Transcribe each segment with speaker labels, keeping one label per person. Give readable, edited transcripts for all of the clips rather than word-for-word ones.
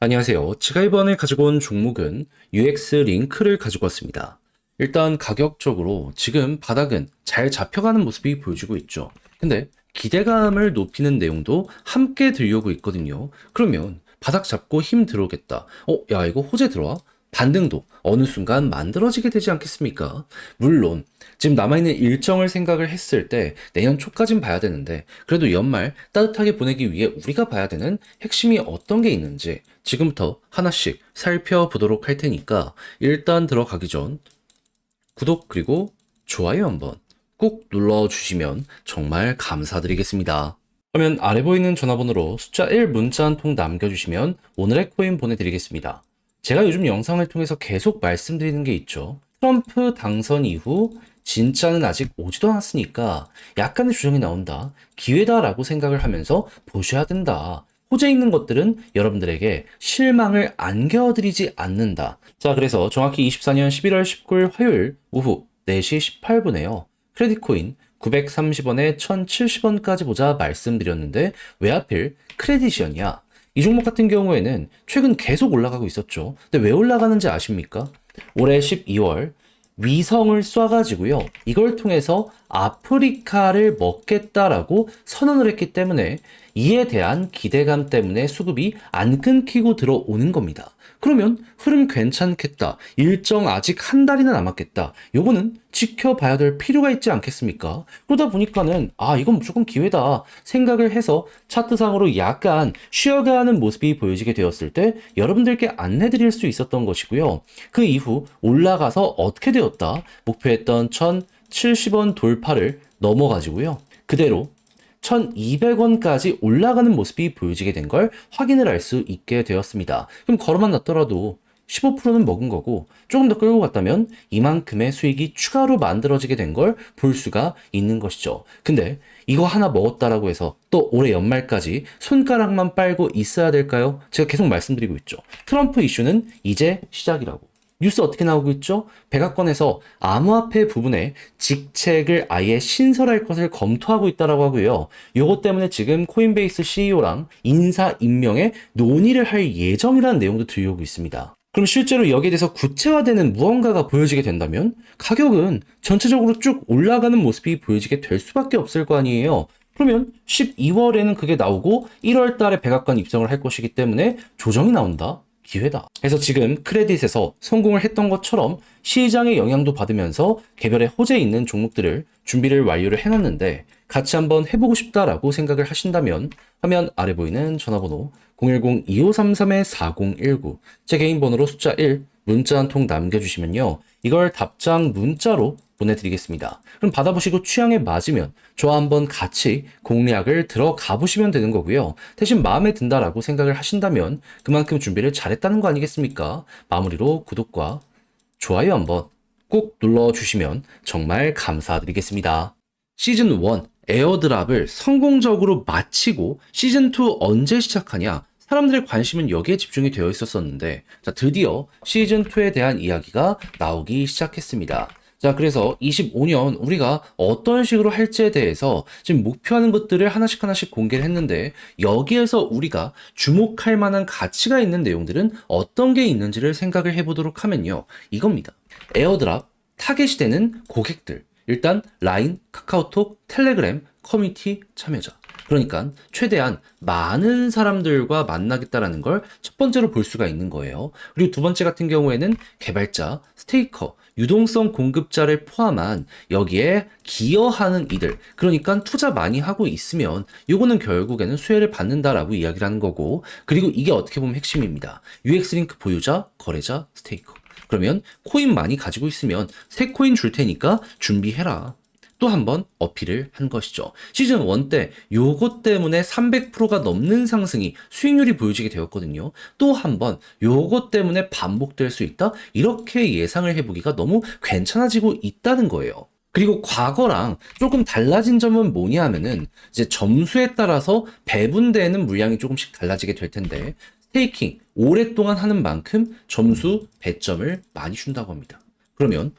Speaker 1: 안녕하세요. 제가 이번에 가지고 온 종목은 UX 링크를 가지고 왔습니다. 일단 가격적으로 지금 바닥은 잘 잡혀가는 모습이 보여지고 있죠. 근데 기대감을 높이는 내용도 함께 들려오고 있거든요. 그러면 바닥 잡고 힘 들어오겠다. 야, 이거 호재 들어와? 반등도 어느 순간 만들어지게 되지 않겠습니까? 물론 지금 남아있는 일정을 생각을 했을 때 내년 초까진 봐야 되는데, 그래도 연말 따뜻하게 보내기 위해 우리가 봐야 되는 핵심이 어떤 게 있는지 지금부터 하나씩 살펴보도록 할 테니까, 일단 들어가기 전 구독 그리고 좋아요 한번 꾹 눌러주시면 정말 감사드리겠습니다. 그러면 아래 보이는 전화번호로 숫자 1 문자 한 통 남겨주시면 오늘의 코인 보내드리겠습니다. 제가 요즘 영상을 통해서 계속 말씀드리는 게 있죠. 트럼프 당선 이후 진짜는 아직 오지도 않았으니까 약간의 조정이 나온다, 기회다라고 생각을 하면서 보셔야 된다. 호재 있는 것들은 여러분들에게 실망을 안겨드리지 않는다. 자, 그래서 정확히 24년 11월 19일 화요일 오후 4시 18분에요. 크레딧코인 930원에 1070원까지 보자 말씀드렸는데, 왜 하필 크레딧이었냐? 이 종목 같은 경우에는 최근 계속 올라가고 있었죠. 근데 왜 올라가는지 아십니까? 올해 12월 위성을 쏴가지고요, 이걸 통해서 아프리카를 먹겠다라고 선언을 했기 때문에 이에 대한 기대감 때문에 수급이 안 끊기고 들어오는 겁니다. 그러면 흐름 괜찮겠다, 일정 아직 한 달이나 남았겠다, 요거는 지켜봐야 될 필요가 있지 않겠습니까? 그러다 보니까는 이건 무조건 기회다 생각을 해서 차트상으로 약간 쉬어가는 모습이 보여지게 되었을 때 여러분들께 안내드릴 수 있었던 것이고요. 그 이후 올라가서 어떻게 되었다? 목표했던 1070원 돌파를 넘어가지고요, 그대로 1200원까지 올라가는 모습이 보여지게 된 걸 확인을 할 수 있게 되었습니다. 그럼 걸어만 놨더라도 15%는 먹은 거고, 조금 더 끌고 갔다면 이만큼의 수익이 추가로 만들어지게 된 걸 볼 수가 있는 것이죠. 근데 이거 하나 먹었다라고 해서 또 올해 연말까지 손가락만 빨고 있어야 될까요? 제가 계속 말씀드리고 있죠. 트럼프 이슈는 이제 시작이라고. 뉴스 어떻게 나오고 있죠? 백악관에서 암호화폐 부분에 직책을 아예 신설할 것을 검토하고 있다라고 하고요. 요것 때문에 지금 코인베이스 CEO랑 인사 임명에 논의를 할 예정이라는 내용도 들려오고 있습니다. 그럼 실제로 여기에 대해서 구체화되는 무언가가 보여지게 된다면 가격은 전체적으로 쭉 올라가는 모습이 보여지게 될 수밖에 없을 거 아니에요. 그러면 12월에는 그게 나오고 1월 달에 백악관 입성을 할 것이기 때문에 조정이 나온다? 기회다. 그래서 지금 크레딧에서 성공을 했던 것처럼 시장의 영향도 받으면서 개별의 호재 있는 종목들을 준비를 완료를 해놨는데, 같이 한번 해보고 싶다라고 생각을 하신다면 화면 아래 보이는 전화번호 010-2533-4019, 제 개인 번호로 숫자 1 문자 한 통 남겨주시면요, 이걸 답장 문자로 보내드리겠습니다. 그럼 받아보시고 취향에 맞으면 저와 한번 같이 공략을 들어가 보시면 되는 거고요. 대신 마음에 든다라고 생각을 하신다면 그만큼 준비를 잘했다는 거 아니겠습니까? 마무리로 구독과 좋아요 한번 꼭 눌러주시면 정말 감사드리겠습니다. 시즌 1 에어드랍을 성공적으로 마치고 시즌 2 언제 시작하냐? 사람들의 관심은 여기에 집중이 되어 있었었는데, 자, 드디어 시즌 2에 대한 이야기가 나오기 시작했습니다. 자, 그래서 25년 우리가 어떤 식으로 할지에 대해서 지금 목표하는 것들을 하나씩 하나씩 공개를 했는데, 여기에서 우리가 주목할 만한 가치가 있는 내용들은 어떤 게 있는지를 생각을 해보도록 하면요, 이겁니다. 에어드랍 타겟이 되는 고객들, 일단 라인, 카카오톡, 텔레그램, 커뮤니티 참여자. 그러니까 최대한 많은 사람들과 만나겠다라는 걸 첫 번째로 볼 수가 있는 거예요. 그리고 두 번째 같은 경우에는 개발자, 스테이커, 유동성 공급자를 포함한 여기에 기여하는 이들, 그러니까 투자 많이 하고 있으면 요거는 결국에는 수혜를 받는다라고 이야기를 하는 거고, 그리고 이게 어떻게 보면 핵심입니다. UX 링크 보유자, 거래자, 스테이커. 그러면 코인 많이 가지고 있으면 새 코인 줄 테니까 준비해라. 또 한 번 어필을 한 것이죠. 시즌 1 때 요것 때문에 300%가 넘는 상승이 수익률이 보여지게 되었거든요. 또 한 번 요것 때문에 반복될 수 있다? 이렇게 예상을 해보기가 너무 괜찮아지고 있다는 거예요. 그리고 과거랑 조금 달라진 점은 뭐냐 하면은 이제 점수에 따라서 배분되는 물량이 조금씩 달라지게 될 텐데, 스테이킹 오랫동안 하는 만큼 점수 배점을 많이 준다고 합니다. 그러면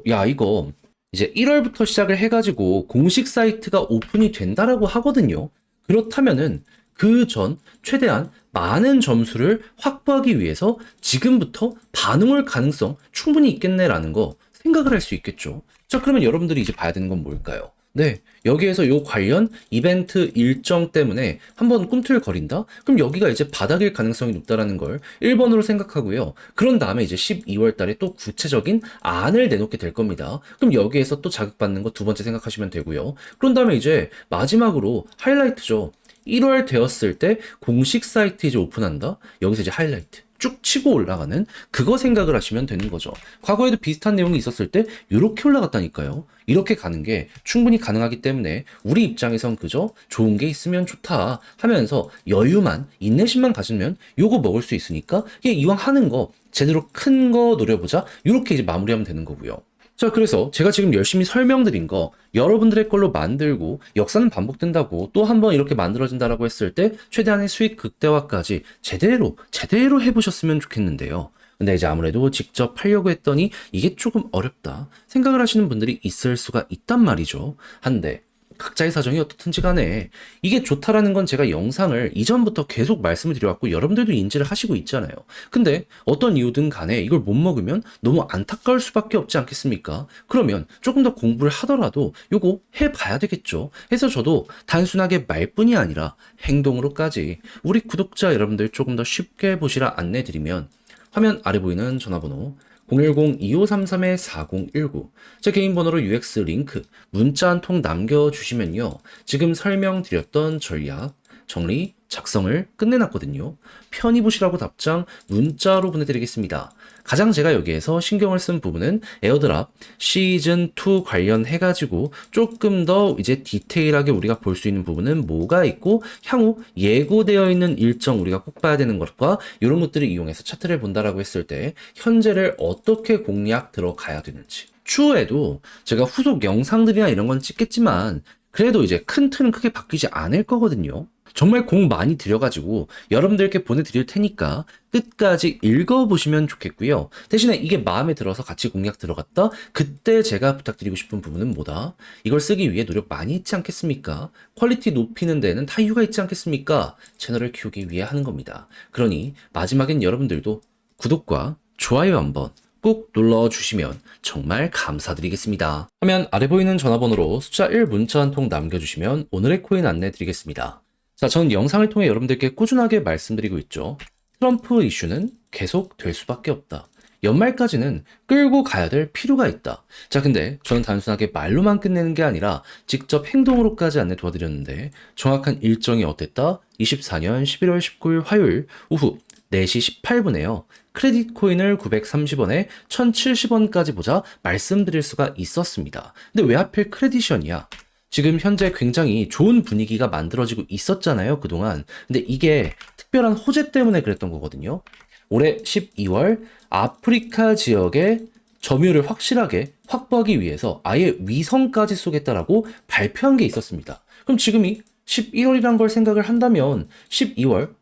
Speaker 1: 야, 이거 이제 1월부터 시작을 해가지고 공식 사이트가 오픈이 된다라고 하거든요. 그렇다면은 그 전 최대한 많은 점수를 확보하기 위해서 지금부터 반응할 가능성 충분히 있겠네라는 거 생각을 할 수 있겠죠. 자, 그러면 여러분들이 이제 봐야 되는 건 뭘까요? 네, 여기에서 요 관련 이벤트 일정 때문에 한번 꿈틀거린다? 그럼 여기가 이제 바닥일 가능성이 높다라는 걸 1번으로 생각하고요. 그런 다음에 이제 12월 달에 또 구체적인 안을 내놓게 될 겁니다. 그럼 여기에서 또 자극받는 거 두 번째 생각하시면 되고요. 그런 다음에 이제 마지막으로 하이라이트죠. 1월 되었을 때 공식 사이트 이제 오픈한다? 여기서 이제 하이라이트. 쭉 치고 올라가는 그거 생각을 하시면 되는 거죠. 과거에도 비슷한 내용이 있었을 때 이렇게 올라갔다니까요. 이렇게 가는 게 충분히 가능하기 때문에 우리 입장에선 그저 좋은 게 있으면 좋다 하면서 여유만 인내심만 가지면 요거 먹을 수 있으니까 이왕 하는 거 제대로 큰 거 노려보자 이렇게 이제 마무리하면 되는 거고요. 자, 그래서 제가 지금 열심히 설명드린 거 여러분들의 걸로 만들고 역사는 반복된다고 또 한 번 이렇게 만들어진다라고 했을 때 최대한의 수익 극대화까지 제대로 해보셨으면 좋겠는데요. 근데 이제 아무래도 직접 하려고 했더니 이게 조금 어렵다 생각을 하시는 분들이 있을 수가 있단 말이죠. 한데 각자의 사정이 어떻든지 간에 이게 좋다라는 건 제가 영상을 이전부터 계속 말씀을 드려왔고 여러분들도 인지를 하시고 있잖아요. 근데 어떤 이유든 간에 이걸 못 먹으면 너무 안타까울 수밖에 없지 않겠습니까? 그러면 조금 더 공부를 하더라도 요거 해봐야 되겠죠. 해서 저도 단순하게 말뿐이 아니라 행동으로까지 우리 구독자 여러분들 조금 더 쉽게 보시라 안내드리면 화면 아래 보이는 전화번호 010-2533-4019 제 개인 번호로 UX 링크 문자 한 통 남겨주시면요. 지금 설명드렸던 전략, 정리, 작성을 끝내놨거든요. 편히 보시라고 답장 문자로 보내드리겠습니다. 가장 제가 여기에서 신경을 쓴 부분은 에어드랍 시즌2 관련해가지고 조금 더 이제 디테일하게 우리가 볼 수 있는 부분은 뭐가 있고 향후 예고되어 있는 일정 우리가 꼭 봐야 되는 것과 이런 것들을 이용해서 차트를 본다라고 했을 때 현재를 어떻게 공략 들어가야 되는지 추후에도 제가 후속 영상들이나 이런 건 찍겠지만 그래도 이제 큰 틀은 크게 바뀌지 않을 거거든요. 정말 공 많이 들여가지고 여러분들께 보내드릴 테니까 끝까지 읽어보시면 좋겠고요. 대신에 이게 마음에 들어서 같이 공략 들어갔다? 그때 제가 부탁드리고 싶은 부분은 뭐다? 이걸 쓰기 위해 노력 많이 했지 않겠습니까? 퀄리티 높이는 데는 다 이유가 있지 않겠습니까? 채널을 키우기 위해 하는 겁니다. 그러니 마지막엔 여러분들도 구독과 좋아요 한번 꼭 눌러주시면 정말 감사드리겠습니다. 화면 아래 보이는 전화번호로 숫자 1 문자 한 통 남겨주시면 오늘의 코인 안내 드리겠습니다. 자, 전 영상을 통해 여러분들께 꾸준하게 말씀드리고 있죠. 트럼프 이슈는 계속 될 수밖에 없다. 연말까지는 끌고 가야 될 필요가 있다. 자, 근데 저는 단순하게 말로만 끝내는 게 아니라 직접 행동으로까지 안내 도와드렸는데 정확한 일정이 어땠다? 24년 11월 19일 화요일 오후 4시 18분에요. 크레딧 코인을 930원에 1070원까지 보자 말씀드릴 수가 있었습니다. 근데 왜 하필 크레딧이었냐? 지금 현재 굉장히 좋은 분위기가 만들어지고 있었잖아요, 그동안. 근데 이게 특별한 호재 때문에 그랬던 거거든요. 올해 12월 아프리카 지역의 점유율을 확실하게 확보하기 위해서 아예 위성까지 쏘겠다라고 발표한 게 있었습니다. 그럼 지금이 11월이란 걸 생각을 한다면 12월,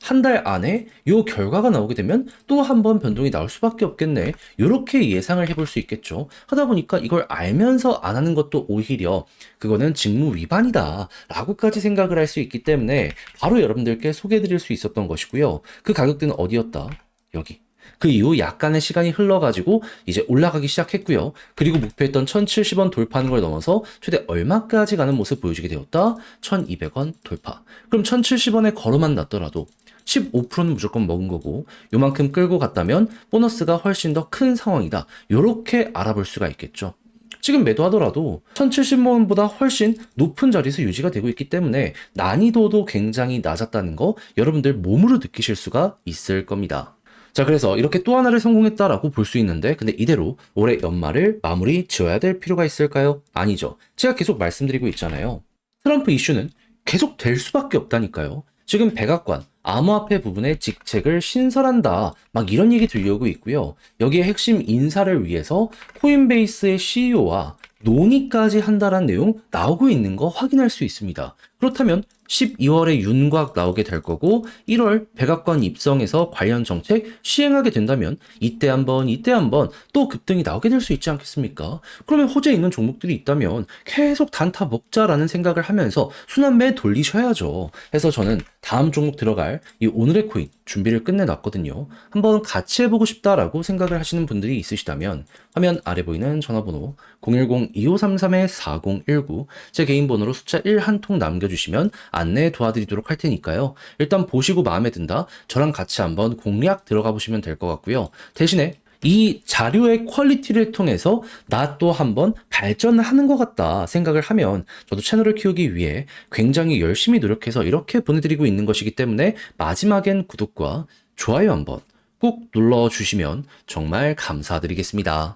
Speaker 1: 한 달 안에 요 결과가 나오게 되면 또 한 번 변동이 나올 수밖에 없겠네. 요렇게 예상을 해볼 수 있겠죠. 하다 보니까 이걸 알면서 안 하는 것도 오히려 그거는 직무 위반이다 라고까지 생각을 할 수 있기 때문에 바로 여러분들께 소개해드릴 수 있었던 것이고요. 그 가격대는 어디였다? 여기. 그 이후 약간의 시간이 흘러가지고 이제 올라가기 시작했고요. 그리고 목표했던 1070원 돌파하는 걸 넘어서 최대 얼마까지 가는 모습 보여주게 되었다? 1200원 돌파. 그럼 1070원에 걸어만 놨더라도 15%는 무조건 먹은 거고 요만큼 끌고 갔다면 보너스가 훨씬 더 큰 상황이다. 요렇게 알아볼 수가 있겠죠. 지금 매도하더라도 1070원보다 훨씬 높은 자리에서 유지가 되고 있기 때문에 난이도도 굉장히 낮았다는 거 여러분들 몸으로 느끼실 수가 있을 겁니다. 자, 그래서 이렇게 또 하나를 성공했다라고 볼 수 있는데 근데 이대로 올해 연말을 마무리 지어야 될 필요가 있을까요? 아니죠. 제가 계속 말씀드리고 있잖아요. 트럼프 이슈는 계속 될 수밖에 없다니까요. 지금 백악관 암호화폐 부분의 직책을 신설한다 막 이런 얘기 들려오고 있고요. 여기에 핵심 인사를 위해서 코인베이스의 CEO와 논의까지 한다라는 내용 나오고 있는 거 확인할 수 있습니다. 그렇다면 12월에 윤곽 나오게 될 거고 1월 백악관 입성해서 관련 정책 시행하게 된다면 이때 한번 또 급등이 나오게 될 수 있지 않겠습니까? 그러면 호재 있는 종목들이 있다면 계속 단타 먹자라는 생각을 하면서 순환매 돌리셔야죠. 해서 저는 다음 종목 들어갈 이 오늘의 코인 준비를 끝내놨거든요. 한번 같이 해보고 싶다라고 생각을 하시는 분들이 있으시다면 화면 아래 보이는 전화번호 010-2533-4019 제 개인 번호로 숫자 1 한 통 남겨주시면 안내 도와드리도록 할 테니까요. 일단 보시고 마음에 든다? 저랑 같이 한번 공략 들어가 보시면 될 것 같고요. 대신에 이 자료의 퀄리티를 통해서 나 또 한번 발전하는 것 같다 생각을 하면 저도 채널을 키우기 위해 굉장히 열심히 노력해서 이렇게 보내드리고 있는 것이기 때문에 마지막엔 구독과 좋아요 한번 꼭 눌러주시면 정말 감사드리겠습니다.